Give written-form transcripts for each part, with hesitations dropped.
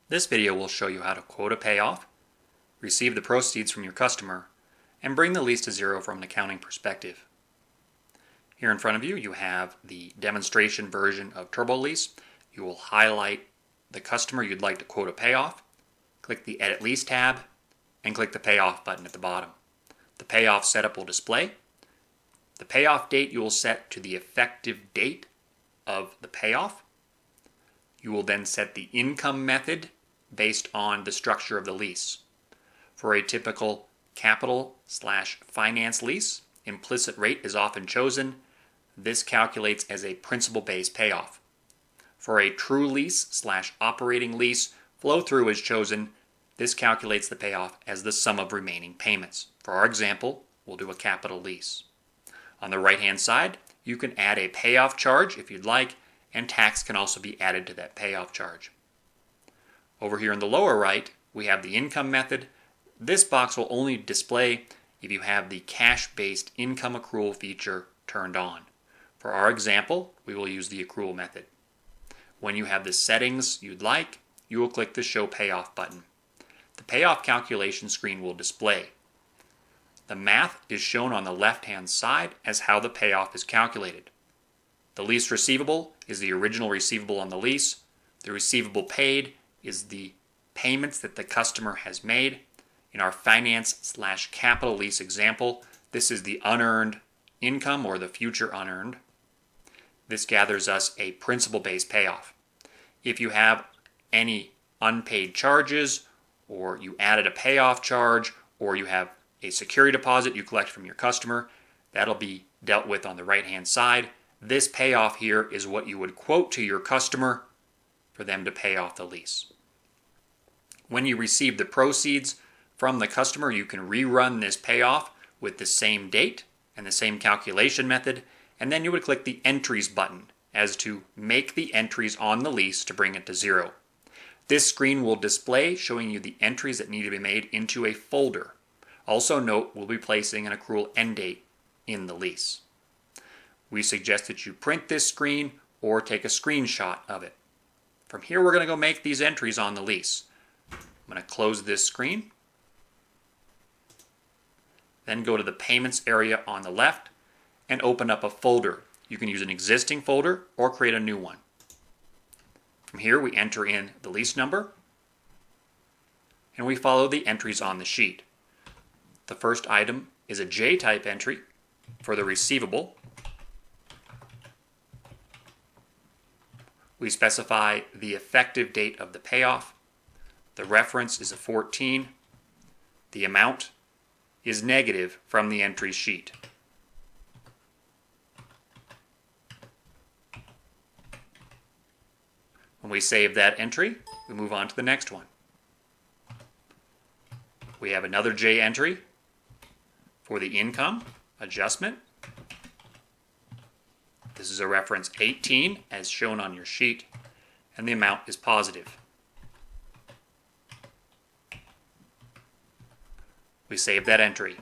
This video will show you how to quote a payoff, receive the proceeds from your customer, and bring the lease to zero from an accounting perspective. Here in front of you, you have the demonstration version of TURBO-Lease. You will highlight the customer you'd like to quote a payoff, click the Edit Lease tab, and click the Payoff button at the bottom. The payoff setup will display. The payoff date you will set to the effective date of the payoff. You will then set the income method based on the structure of the lease. For a typical capital/finance lease, implicit rate is often chosen. This calculates as a principal-based payoff. For a true lease/operating lease, flow-through is chosen. This calculates the payoff as the sum of remaining payments. For our example, we'll do a capital lease. On the right-hand side, you can add a payoff charge if you'd like, and tax can also be added to that payoff charge. Over here in the lower right, we have the income method. This box will only display if you have the cash-based income accrual feature turned on. For our example, we will use the accrual method. When you have the settings you'd like, you will click the Show Payoff button. The Payoff Calculation screen will display. The math is shown on the left-hand side as how the payoff is calculated. The lease receivable is the original receivable on the lease. The receivable paid is the payments that the customer has made. In our finance/capital lease example, this is the unearned income or the future unearned. This gathers us a principal-based payoff. If you have any unpaid charges, or you added a payoff charge, or you have a security deposit you collect from your customer, that'll be dealt with on the right-hand side. This payoff here is what you would quote to your customer for them to pay off the lease. When you receive the proceeds from the customer, you can rerun this payoff with the same date and the same calculation method, and then you would click the Entries button as to make the entries on the lease to bring it to zero. This screen will display showing you the entries that need to be made into a folder. Also note, we'll be placing an accrual end date in the lease. We suggest that you print this screen or take a screenshot of it. From here, we're going to go make these entries on the lease. I'm going to close this screen. Then go to the Payments area on the left and open up a folder. You can use an existing folder or create a new one. From here, we enter in the lease number and we follow the entries on the sheet. The first item is a J-type entry for the receivable. We specify the effective date of the payoff. The reference is a 14. The amount is negative from the entry sheet. When we save that entry, we move on to the next one. We have another J entry for the income adjustment. This is a reference 18 as shown on your sheet, and the amount is positive. We save that entry.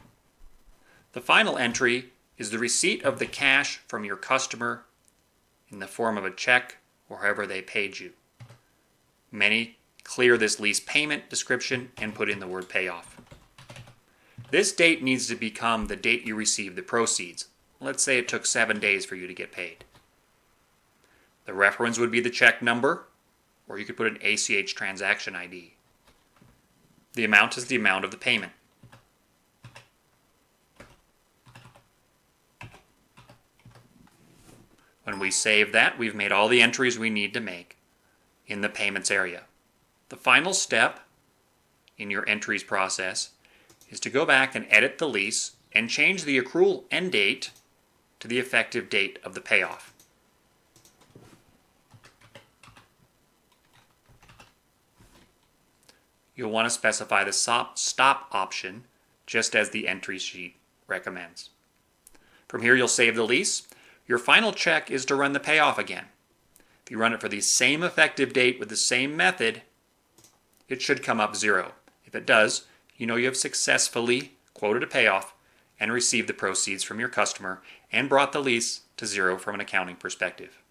The final entry is the receipt of the cash from your customer in the form of a check or however they paid you. Many clear this lease payment description and put in the word payoff. This date needs to become the date you receive the proceeds. Let's say it took 7 days for you to get paid. The reference would be the check number, or you could put an ACH transaction ID. The amount is the amount of the payment. When we save that, we've made all the entries we need to make in the payments area. The final step in your entries process is to go back and edit the lease and change the accrual end date to the effective date of the payoff. You'll want to specify the stop option just as the entry sheet recommends. From here, you'll save the lease. Your final check is to run the payoff again. If you run it for the same effective date with the same method, it should come up zero. If it does, you know you have successfully quoted a payoff and received the proceeds from your customer and brought the lease to zero from an accounting perspective.